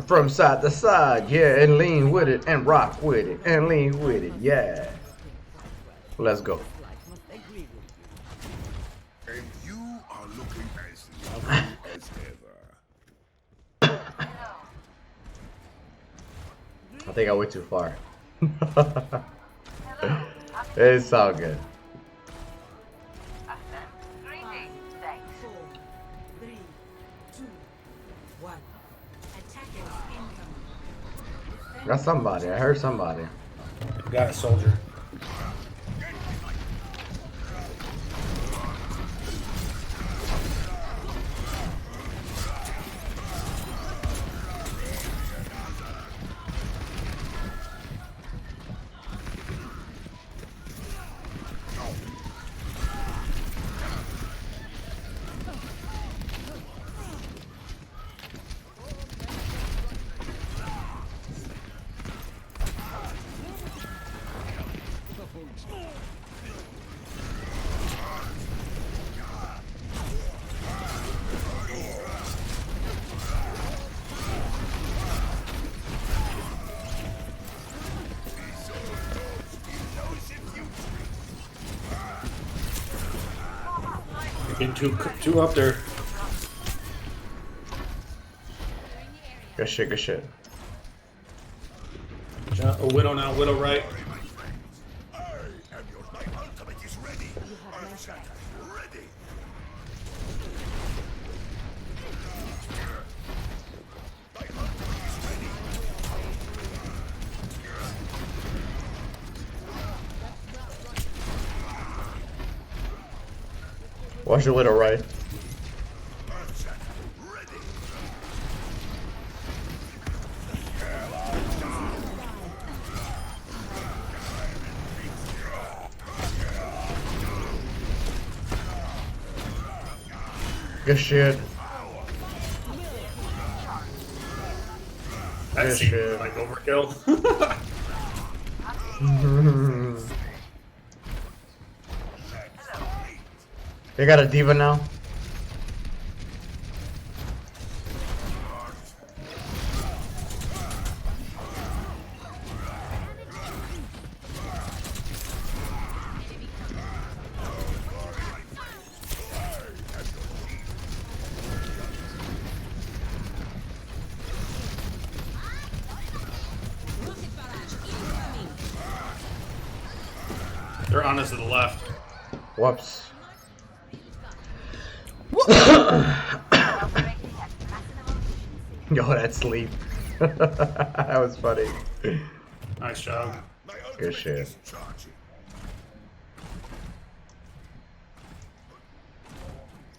From side to side, yeah, and lean with it, and rock with it, and lean with it, yeah. Let's go. And you are looking as lovely as ever. I think I went too far. It's all good. Got somebody. I heard somebody. Got a soldier. Getting two up there. Good shit, good shit. A widow now, widow right. I am your my ultimate is ready. Ready. My ultimate is ready. Watch your little right. Good shit. That Good seemed shit. like overkill. They got a diva now. They're on us to the left. Whoops. Yo, that sleep. That was funny. Nice job. My Good ultimate shit. is charging.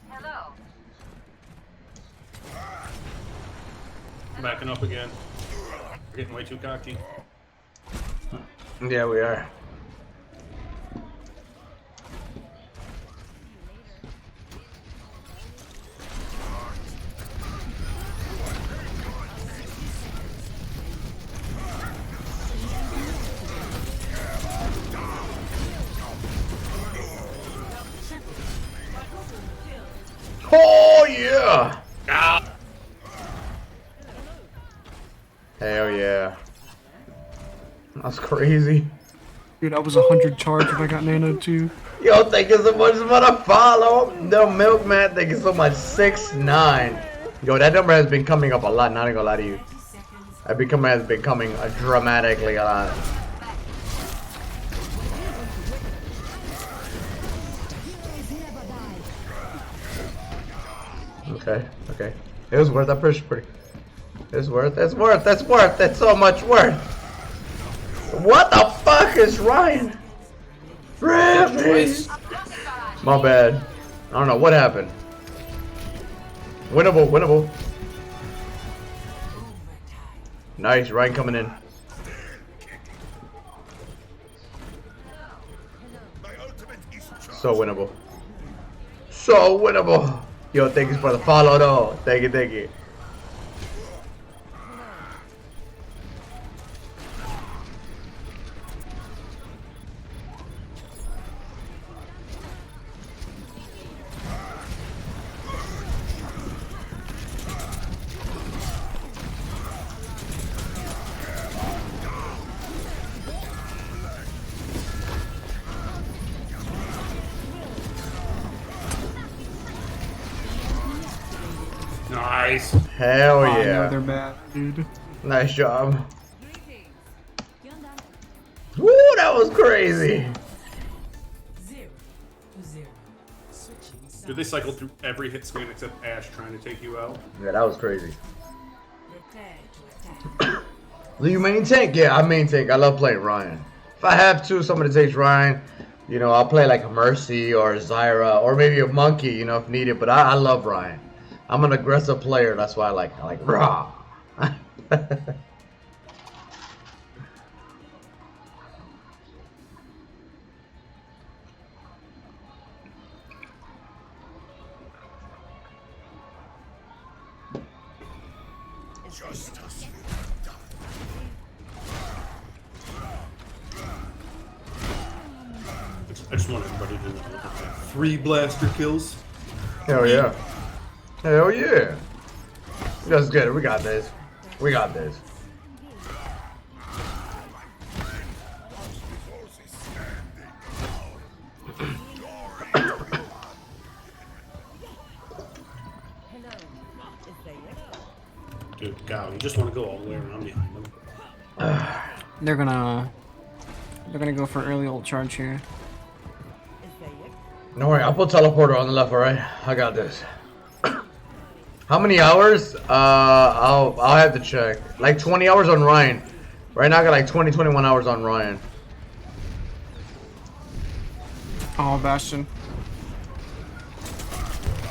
Hello. Backing up again. We're getting way too cocky. Yeah, we are. Oh yeah! Ah! Hell yeah! That's crazy. Dude, I was 100 charge when I got nano too. Yo, thank you so much for the follow. No milkman, thank you so much. 6'9". Yo, that number has been coming up a lot. Not gonna lie to you. That has been coming dramatically a lot. Okay, okay. It was worth that push. Pretty. It's worth. It's worth. It's worth. It's so much worth. What the fuck is Ryan? Really? My bad. I don't know what happened. Winnable, winnable. Nice, Ryan coming in. My ultimate is charging. So winnable. So winnable. Yo, thank you for the follow though. Thank you, thank you. Nice. Hell Oh, I know yeah. they're bad, dude. Nice job. Woo, that was crazy. Dude, they cycled through every hit scan except Ash trying to take you out. Yeah, that was crazy. Do you main tank? Yeah, I main tank. I love playing Ryan. If I have to, somebody takes Ryan. You know, I'll play like a Mercy or a Zyra or maybe a Monkey, you know, if needed. But I love Ryan. I'm an aggressive player. That's why I like raw. Justice. I just want everybody to know. 3 blaster kills. Hell yeah. Hell yeah. Let's get it. We got this. We got this. Dude, God, you just want to go all the way around behind them. They're gonna go for early ult charge here. Don't worry, I'll put teleporter on the left, alright? I got this. How many hours? I'll have to check. Like 20 hours on Ryan. Right now I got like 21 hours on Ryan. Oh, Bastion.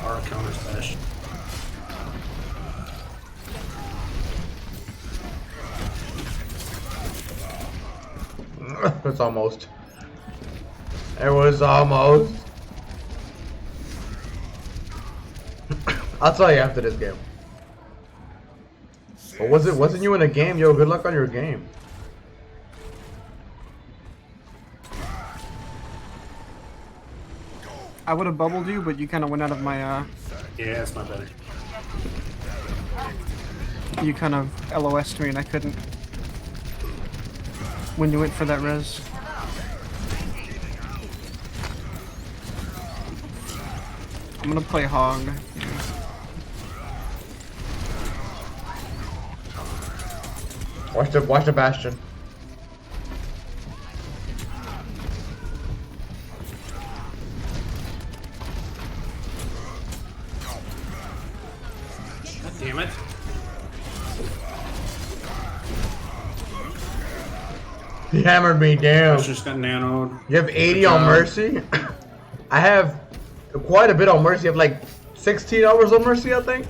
Our counter slash. It's almost. It was almost. I'll tell you after this game. But wasn't you in a game? Yo, good luck on your game. I would have bubbled you, but you kind of went out of my, Yeah, it's not better. you kind of LOS'd me and I couldn't. When you went for that res. I'm gonna play Hog. Watch the Bastion. God damn it. He hammered me I down. just got nanoed. You have 80 on Mercy? I have quite a bit on Mercy. I have like 16 hours on Mercy, I think.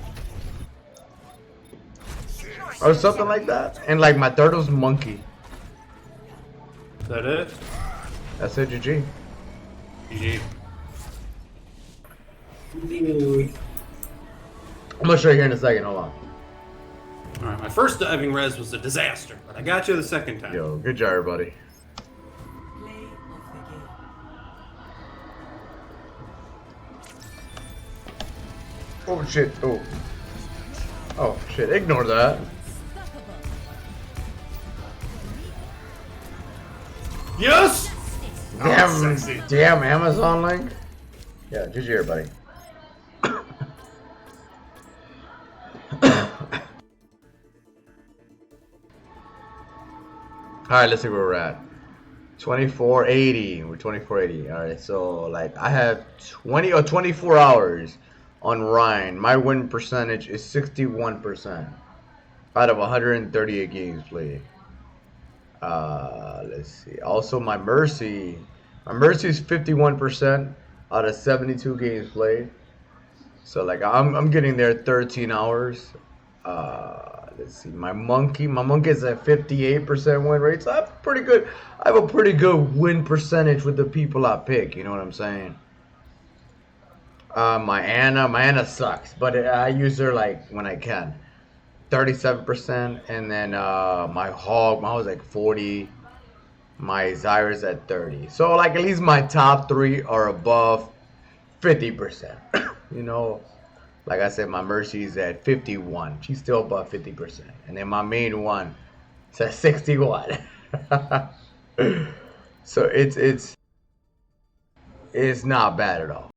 Or something like that. And like my third was Monkey. Is that it? That's it, GG. GG. I'm gonna show you here in a second, hold on. Alright, my first diving res was a disaster, but I got you the second time. Yo, good job, everybody. Oh shit, oh. Oh shit, ignore that. Yes! Damn, sexy. damn Amazon link. Yeah, GG, everybody. Alright, let's see where we're at. 2480. We're 2480. Alright, so like I have 20 or 24 hours on Ryan. My win percentage is 61% out of 138 games played. Let's see. Also my Mercy is 51% out of 72 games played. So like I'm getting there 13 hours. Let's see, my monkey is at 58% win rate, so I'm pretty good. I have a pretty good win percentage with the people I pick, you know what I'm saying? My Anna sucks, but I use her like when I can. 37%, and then my Hog was like 40. My Zyra's at 30. So like at least my top 3 are above 50%. You know? Like I said, my Mercy's at 51. She's still above 50%. And then my main one is at 61. So it's not bad at all.